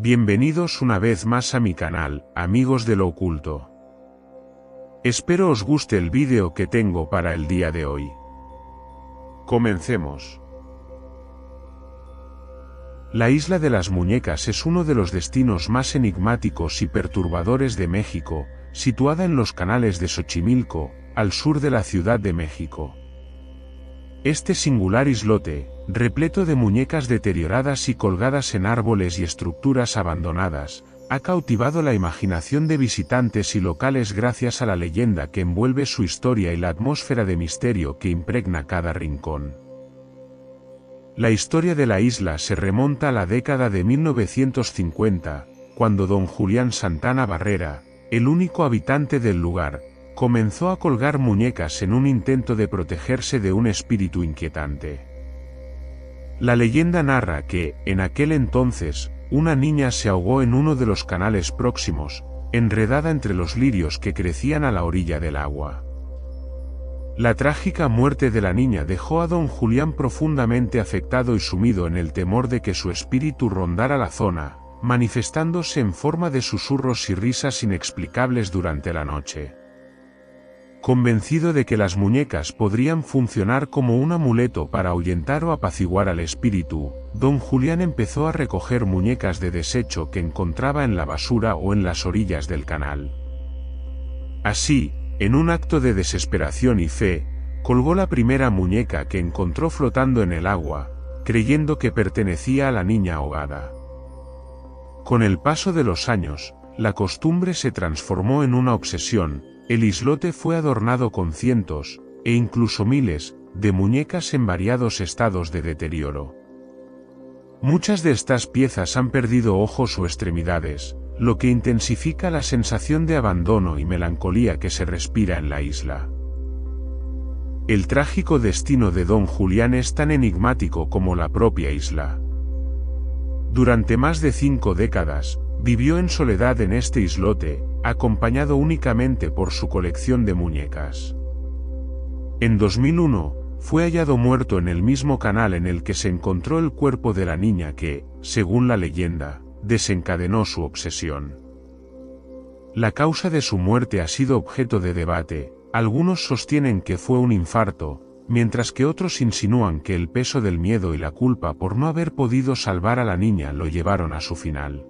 Bienvenidos una vez más a mi canal, amigos de lo oculto. Espero os guste el vídeo que tengo para el día de hoy. Comencemos. La Isla de las Muñecas es uno de los destinos más enigmáticos y perturbadores de México, situada en los canales de Xochimilco, al sur de la Ciudad de México. Este singular islote, repleto de muñecas deterioradas y colgadas en árboles y estructuras abandonadas, ha cautivado la imaginación de visitantes y locales gracias a la leyenda que envuelve su historia y la atmósfera de misterio que impregna cada rincón. La historia de la isla se remonta a la década de 1950, cuando don Julián Santana Barrera, el único habitante del lugar, comenzó a colgar muñecas en un intento de protegerse de un espíritu inquietante. La leyenda narra que, en aquel entonces, una niña se ahogó en uno de los canales próximos, enredada entre los lirios que crecían a la orilla del agua. La trágica muerte de la niña dejó a don Julián profundamente afectado y sumido en el temor de que su espíritu rondara la zona, manifestándose en forma de susurros y risas inexplicables durante la noche. Convencido de que las muñecas podrían funcionar como un amuleto para ahuyentar o apaciguar al espíritu, don Julián empezó a recoger muñecas de desecho que encontraba en la basura o en las orillas del canal. Así, en un acto de desesperación y fe, colgó la primera muñeca que encontró flotando en el agua, creyendo que pertenecía a la niña ahogada. Con el paso de los años, la costumbre se transformó en una obsesión. El islote fue adornado con cientos, e incluso miles, de muñecas en variados estados de deterioro. Muchas de estas piezas han perdido ojos o extremidades, lo que intensifica la sensación de abandono y melancolía que se respira en la isla. El trágico destino de don Julián es tan enigmático como la propia isla. Durante más de 5 décadas, vivió en soledad en este islote, acompañado únicamente por su colección de muñecas. En 2001, fue hallado muerto en el mismo canal en el que se encontró el cuerpo de la niña que, según la leyenda, desencadenó su obsesión. La causa de su muerte ha sido objeto de debate. Algunos sostienen que fue un infarto, mientras que otros insinúan que el peso del miedo y la culpa por no haber podido salvar a la niña lo llevaron a su final.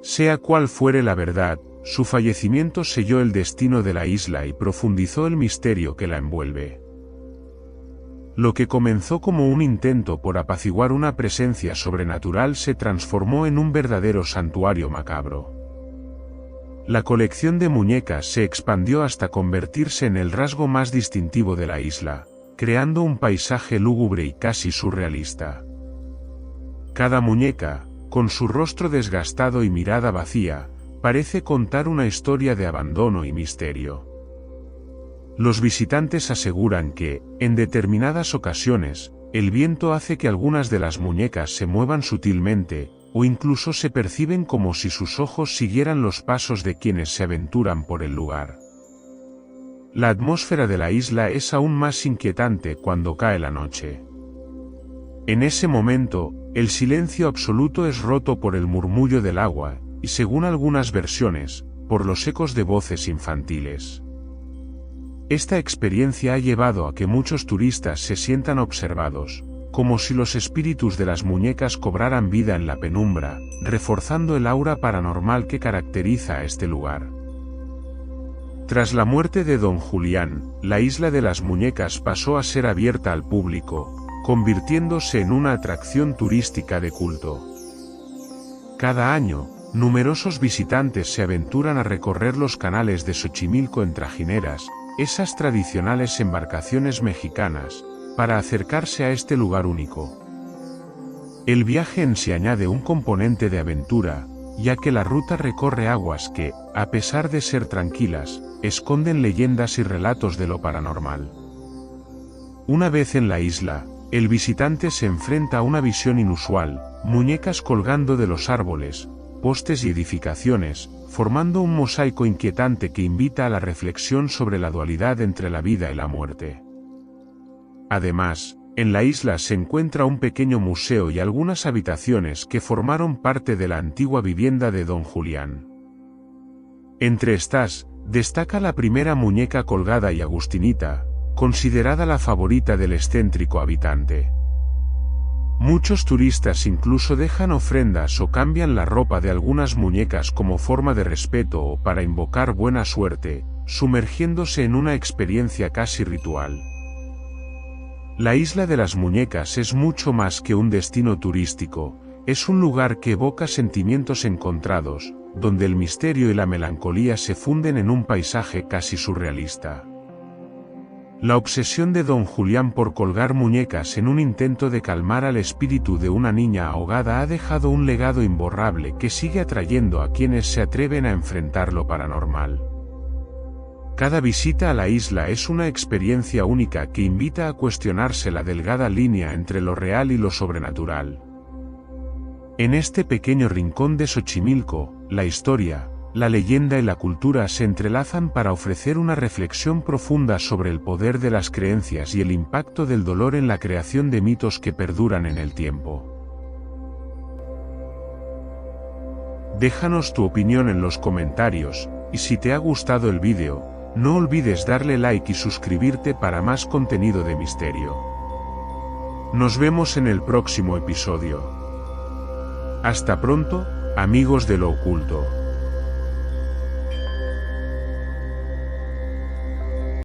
Sea cual fuere la verdad, su fallecimiento selló el destino de la isla y profundizó el misterio que la envuelve. Lo que comenzó como un intento por apaciguar una presencia sobrenatural se transformó en un verdadero santuario macabro. La colección de muñecas se expandió hasta convertirse en el rasgo más distintivo de la isla, creando un paisaje lúgubre y casi surrealista. Cada muñeca, con su rostro desgastado y mirada vacía, parece contar una historia de abandono y misterio. Los visitantes aseguran que, en determinadas ocasiones, el viento hace que algunas de las muñecas se muevan sutilmente, o incluso se perciben como si sus ojos siguieran los pasos de quienes se aventuran por el lugar. La atmósfera de la isla es aún más inquietante cuando cae la noche. En ese momento, el silencio absoluto es roto por el murmullo del agua, y según algunas versiones, por los ecos de voces infantiles. Esta experiencia ha llevado a que muchos turistas se sientan observados, como si los espíritus de las muñecas cobraran vida en la penumbra, reforzando el aura paranormal que caracteriza a este lugar. Tras la muerte de don Julián, la Isla de las Muñecas pasó a ser abierta al público, convirtiéndose en una atracción turística de culto. Cada año, numerosos visitantes se aventuran a recorrer los canales de Xochimilco en trajineras, esas tradicionales embarcaciones mexicanas, para acercarse a este lugar único. El viaje en sí añade un componente de aventura, ya que la ruta recorre aguas que, a pesar de ser tranquilas, esconden leyendas y relatos de lo paranormal. Una vez en la isla, el visitante se enfrenta a una visión inusual, muñecas colgando de los árboles, postes y edificaciones, formando un mosaico inquietante que invita a la reflexión sobre la dualidad entre la vida y la muerte. Además, En la isla se encuentra un pequeño museo y algunas habitaciones que formaron parte de la antigua vivienda de Don Julián. Entre estas, destaca la primera muñeca colgada y agustinita, considerada la favorita del excéntrico habitante. Muchos turistas incluso dejan ofrendas o cambian la ropa de algunas muñecas como forma de respeto o para invocar buena suerte, sumergiéndose en una experiencia casi ritual. La Isla de las Muñecas es mucho más que un destino turístico, es un lugar que evoca sentimientos encontrados, donde el misterio y la melancolía se funden en un paisaje casi surrealista. La obsesión de Don Julián por colgar muñecas en un intento de calmar al espíritu de una niña ahogada ha dejado un legado imborrable que sigue atrayendo a quienes se atreven a enfrentar lo paranormal. Cada visita a la isla es una experiencia única que invita a cuestionarse la delgada línea entre lo real y lo sobrenatural. En este pequeño rincón de Xochimilco, la historia, la leyenda y la cultura se entrelazan para ofrecer una reflexión profunda sobre el poder de las creencias y el impacto del dolor en la creación de mitos que perduran en el tiempo. Déjanos tu opinión en los comentarios, y si te ha gustado el vídeo, no olvides darle like y suscribirte para más contenido de misterio. Nos vemos en el próximo episodio. Hasta pronto, amigos de lo oculto.